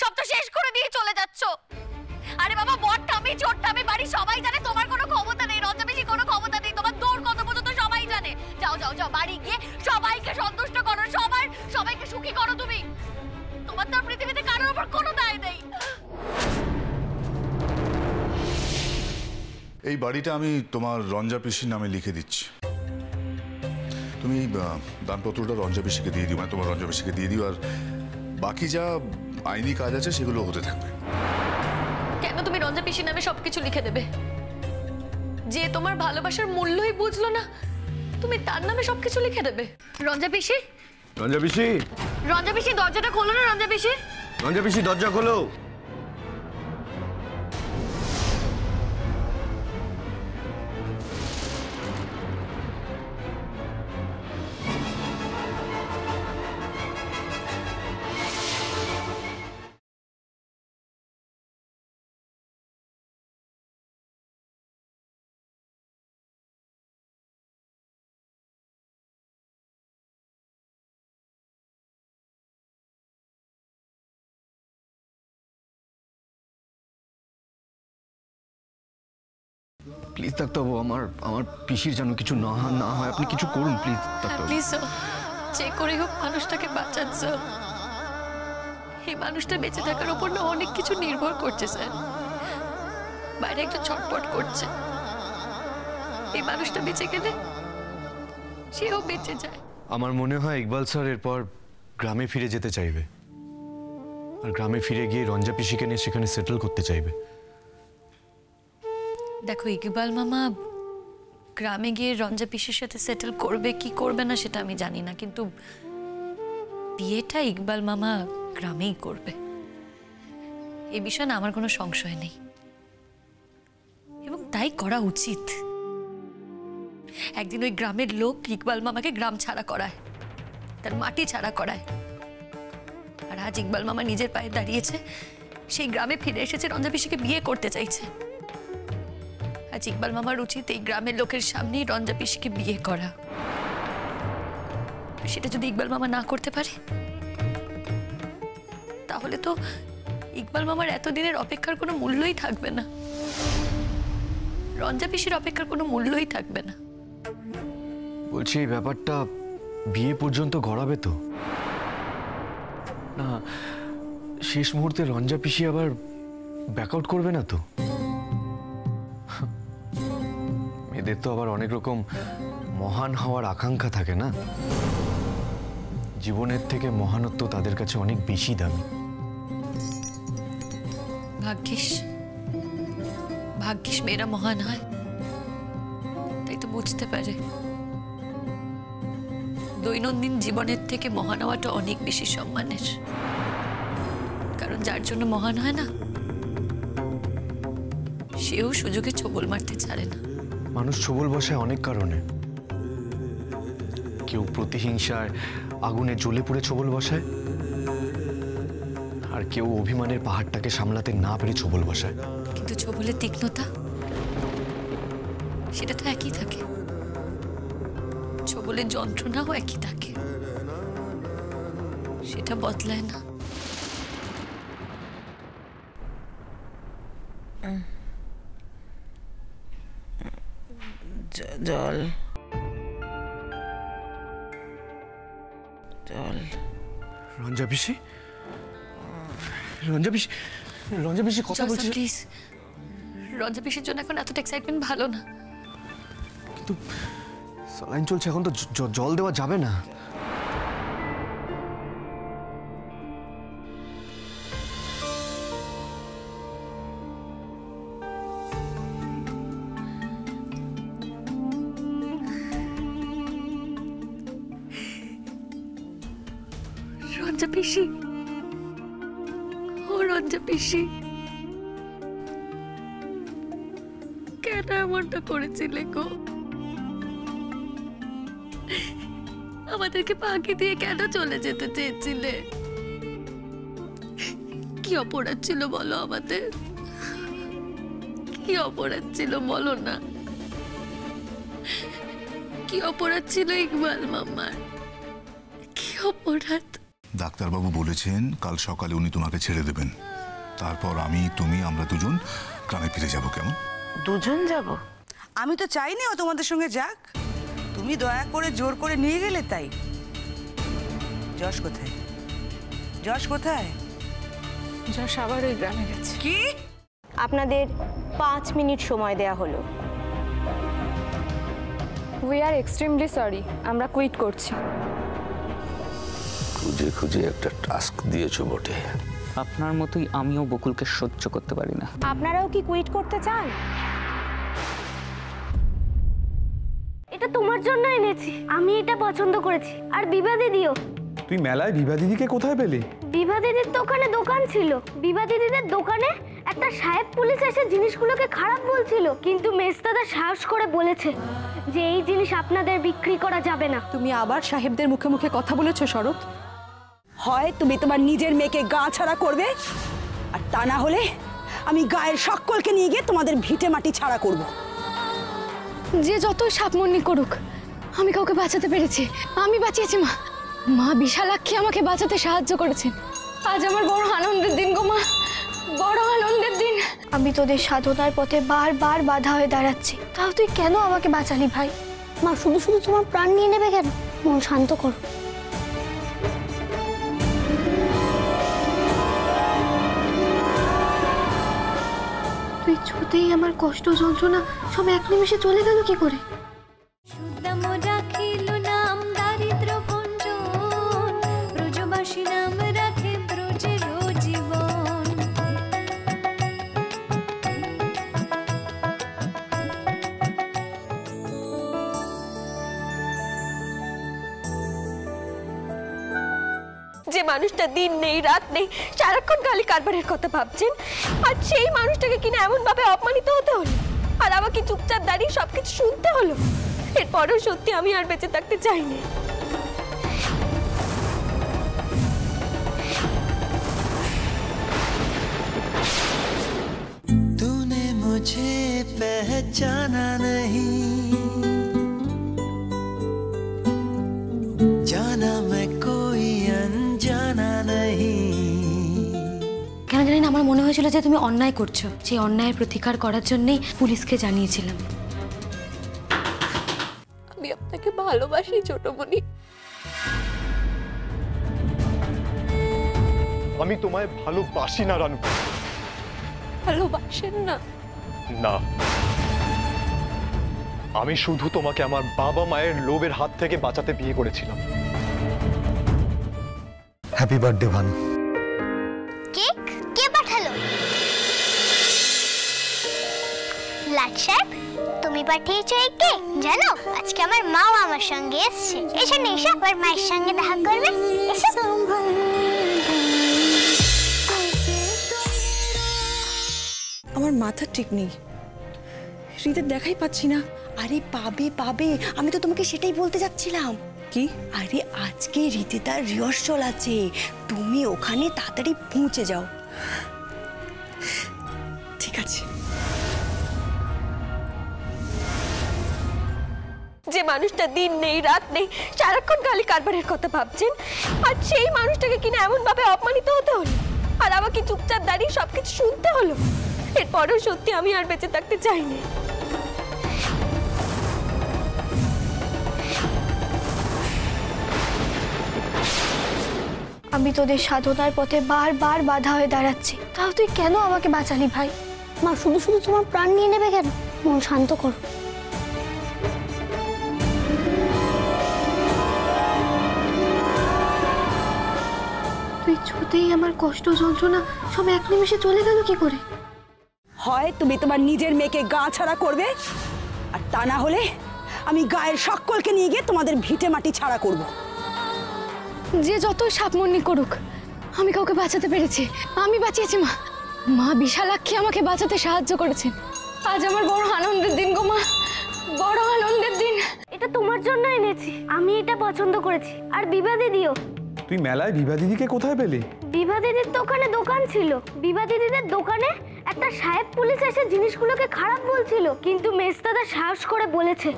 সব তো শেষ করে দিয়ে চলে যাচ্ছ। আরে বাবা, বড়টামি চোরটামি বাড়ি সবাই জানে তোমার কোনো ক্ষমতা নেই, রঞ্জা পিসি কোনো ক্ষমতা নেই, তোমার দৌড় কত পর্যন্ত সবাই জানে। যাও যাও যাও, বাড়ি গিয়ে সবাইকে সন্তুষ্ট করো, সবাইকে সুখী করো তুমি। তোমার তো পৃথিবীতে কারোর উপর কোনো দায় নেই। এই বাড়িটা আমি তোমার রঞ্জা পিসির নামে লিখে দিচ্ছি। তুমি দানপত্রটা রঞ্জা পিসিকে দিয়ে দিও, মানে তোমার রঞ্জা পিসিকে দিয়ে দিও, আর বাকি যা আইনি কাজ আছে সেগুলো হতে থাকবে। কেন তুমি রঞ্জা পিসির নামে সবকিছু লিখে দেবে? যে তোমার ভালোবাসার মূল্যই বুঝলো না, তুমি তার নামে সবকিছু লিখে দেবে? রঞ্জা পিসি, রঞ্জা পিসি, রঞ্জা পিসি দরজাটা খোলো না। রঞ্জা পিসি, রঞ্জা পিসি দরজা খোলো। প্লিজ ডাক্তারবাবু, আমার পিসির যেন কিছু না হয়, আপনি কিছু করুন প্লিজ ডাক্তারবাবু। প্লিজ যে করে হোক মানুষটাকে বাঁচান স্যার। এই মানুষটা বেঁচে থাকার উপর না অনেক কিছু নির্ভর করছে স্যার। বাইরে একটু ছটপট করছে, এই মানুষটা বেঁচে গেলে সেও বেঁচে যায়। আমার মনে হয় ইকবাল স্যার এরপর গ্রামে ফিরে যেতে চাইবে, আর গ্রামে ফিরে গিয়ে রঞ্জা পিসিকে নিয়ে সেখানে সেটেল করতে চাইবে। দেখো ইকবাল মামা গ্রামে গিয়ে রঞ্জা পিসির সাথে সেটেল করবে কি করবে না সেটা আমি জানি না, কিন্তু বিয়েটা ইকবাল মামা গ্রামেই করবে, এই বিষয়ে না আমার কোনো সংশয় নেই, এবং তাই করা উচিত। একদিন ওই গ্রামের লোক ইকবাল মামাকে গ্রাম ছাড়া করায়, তার মাটি ছাড়া করায়, আর আজ ইকবাল মামা নিজের পায়ে দাঁড়িয়েছে, সেই গ্রামে ফিরে এসেছে, রঞ্জা পিসিকে বিয়ে করতে চাইছে। আজ ইকবাল মামার উচিত এই গ্রামের লোকের সামনেই রঞ্জা পিসিকে বিয়ে করা। সেটা যদি ইকবাল মামা না করতে পারে, তাহলে তো ইকবাল মামার এতদিনের অপেক্ষার কোনো মূল্যই থাকবে না, রঞ্জা পিসির অপেক্ষার কোনো মূল্যই থাকবে না। বলছি এই ব্যাপারটা বিয়ে পর্যন্ত গড়াবে তো না? শেষ মুহূর্তে রঞ্জা পিসি আবার ব্যাকআউট করবে না তো? এদের তো আবার অনেক রকম মহান হওয়ার আকাঙ্ক্ষা থাকে না, জীবনের থেকে মহানত্ব তাদের কাছে অনেক বেশি দামি। ভাগ্যিস মেয়েরা মহান হয়, তাই তো বুঝতে পারে দৈনন্দিন জীবনের থেকে মহান হওয়াটা অনেক বেশি সম্মানের। কারণ যার জন্য মহান হয় না, সেও সুযোগে ছোবল মারতে ছাড়ে না। মানুষ ছোবল বসায় অনেক কারণে, কেউ প্রতিহিংসায় আগুনে জ্বলে পুড়ে ছোবল বসায়, আর কেউ অভিমানের পাহাড়টাকে সামলাতে না পেরে ছোবল বসায়। কিন্তু ছোবলের তীক্ষ্ণতা সেটা তো একই থাকে, ছোবলের যন্ত্রণাও একই থাকে, সেটা বদলায় না। জল জল। রঞ্জা পিসি, রঞ্জা পিসি, রঞ্জা পিসি কথা বলছি। প্লিজ, রঞ্জা পিসির জন্য এখন এতটা এক্সাইটমেন্ট ভালো না। কিন্তু স্যালাইন চলছে, এখন তো জল দেওয়া যাবে না। রঞ্জা পিসি, ও রঞ্জা পিসি, কেন এমনটা করেছিলে গো? আমাদেরকে ফাঁকি দিয়ে কেন চলে যেতে চেয়েছিলে? কি অপরাধ ছিল বলো আমাদের? কি অপরাধ ছিল বলো না? কি অপরাধ ছিল ইকবাল মামার? কি অপরাধ? ডাক্তারবাবু বলেছেন কাল সকালে উনি তোমাকে ছেড়ে দেবেন, তারপর আমি তুমি আমরা দুজন গ্রামে ফিরে যাব। কেমন? দুজন যাব? আমি তো চাইনি ও তোমাদের সঙ্গে যাক, তুমি দয়া করে জোর করে নিয়ে গেলে তাই। যশ কোথায়? যশ কোথায়? যশ আবার ওই গ্রামে গেছে। কি? আপনাদের 5 মিনিট সময় দেয়া হলো। উই আর এক্সট্রিমলি সরি, আমরা কুইট করছি। খুঁজে খুঁজে একটা টাস্ক দিয়েছো বটে। আপনার মতোই আমিও বকুলকে সহ্য করতে পারি না। আপনারাও কি কুইট করতে চান? এটা তোমার জন্য এনেছি, আমি এটা পছন্দ করেছি। আর বিভা দিদিও। তুই মেলায় বিভা দিদিকে কোথায় পেলি? বিভা দিদির তো ওখানে দোকান ছিল। বিভা দিদিদের দোকানে একটা সাহেব পুলিশ এসে জিনিসগুলোকে খারাপ বলছিল, কিন্তু মেজদাদা সাহস করে বলেছে যে এই জিনিস আপনাদের বিক্রি করা যাবে না। তুমি আবার সাহেবদের মুখে মুখে কথা বলেছো শরৎ। হয় তুমি তোমার নিজের মেয়েকে গা ছাড়া করবে, আর তা না হলে আমি গায়ের সকলকে নিয়ে গিয়ে তোমাদের ভিটে মাটি ছাড়া করব। যে যতই সাপমন্নি করুক, আমি কাউকে বাঁচাতে পেরেছি। আমি বাঁচিয়েছি মা। মা বিশালাক্ষী আমাকে বাঁচাতে সাহায্য করেছেন। আজ আমার বড় আনন্দের দিন গো মা, বড় আনন্দের দিন। আমি তোদের সাধনার পথে বারবার বাধা হয়ে দাঁড়াচ্ছি, তাও তুই কেন আমাকে বাঁচালি ভাই? মা শুধু শুধু তোমার প্রাণ নিয়ে নেবে কেন? মন শান্ত করো। তুই ছুতেই আমার কষ্ট যন্ত্রণা সব এক নিমেষে চলে গেল কি করে? যে মানুষটা দিন নেই রাত নেই সারাক্ষণ খালি কারবারের কথা ভাবছেন, আর সেই মানুষটাকে কিনা এমন ভাবে অপমানিত হতে হলো, আর আমাকে চুপচাপ দাঁড়িয়ে সবকিছু শুনতে হলো। এরপরেও সত্যি আমি আর বেঁচে থাকতে চাইনি। तूने मुझे पहचाना नहीं, जाना मैं कोई अनजाना नहीं। কেন জানি না আমার মনে হয়েছিল যে তুমি অন্যায় করছো, সেই অন্যায়ের প্রতিকার করার জন্যই পুলিশকে জানিয়েছিলাম। আমি আপনাকে ভালোবাসি ছোটমণি। আমি তোমায় ভালোবাসি না রানু। ভালোবাসেন না? না, আমি শুধু তোমাকে আমার বাবা মায়ের লোভের হাত থেকে বাঁচাতে বিয়ে করেছিলাম। Happy birthday Bhanu. কেক কে পাঠালো? লাট সাহেব, তুমি পাঠিয়েছো এই কেক? জানো আজকে আমার মাও আমার সঙ্গে এসেছে। এসো নিশা, আবার মায়ের সঙ্গে দেখা করবে। এসো। আমার মাথা ঠিক নেই, হৃদের দেখাই পাচ্ছি না। আরে পাবে পাবে, আমি তো তোমাকে সেটাই বলতে যাচ্ছিলাম। কি? আরে আজকে রীতিতার রিহার্সাল আছে, তুমি ওখানে তাড়াতাড়ি পৌঁছে যাও। ঠিক আছে। যে মানুষটা দিন নেই রাত নেই সারাক্ষণ খালি কারবারের কথা ভাবছেন, আর সেই মানুষটাকে কিনা এমন ভাবে অপমানিত হতে হলো, আর আমাকে চুপচাপ দাঁড়িয়ে সবকিছু শুনতে হলো। এরপরেও সত্যি আমি আর বেঁচে থাকতে চাইনি। আমি তোদের সাধনার পথে বারবার বাধা হয়ে দাঁড়াচ্ছি, তাও তুই কেন আমাকে বাঁচালি ভাই? মা শুধু শুধু তোমার প্রাণ নিয়ে নেবে কেন? মন শান্ত করো। তুই ছুতেই আমার কষ্ট যন্ত্রণা সব এক নিমেষে চলে গেল কি করে? হয় তুমি তোমার নিজের মেয়েকে গা ছাড়া করবে, আর তা না হলে আমি গায়ের সকলকে নিয়ে গিয়ে তোমাদের ভিটে মাটি ছাড়া করব। যে যতই সাপমন্নি করুক, আমি কাউকে বাঁচাতে পেরেছি। আমি বাঁচিয়েছি মা। মা বিশালাক্ষী আমাকে বাঁচাতে সাহায্য করেছেন। আজ আমার বড় আনন্দের দিন গো মা, বড় আনন্দের দিন। এটা তোমার জন্য এনেছি, আমি এটা পছন্দ করেছি। আর বিভা দিদিও। তুই মেলায় বিভা দিদিকে কোথায় পেলি? বিভা দিদির তো ওখানে দোকান ছিল। বিভা দিদিদের দোকানে একটা সাহেব পুলিশ এসে জিনিসগুলোকে খারাপ বলছিল, কিন্তু মেজদাদা সাহস করে বলেছে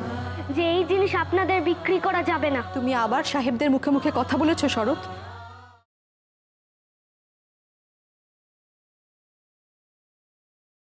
যে এই জিনিস আপনাদের বিক্রি করা যাবে না। তুমি আবার সাহেবদের মুখে মুখে কথা বলেছো শরৎ।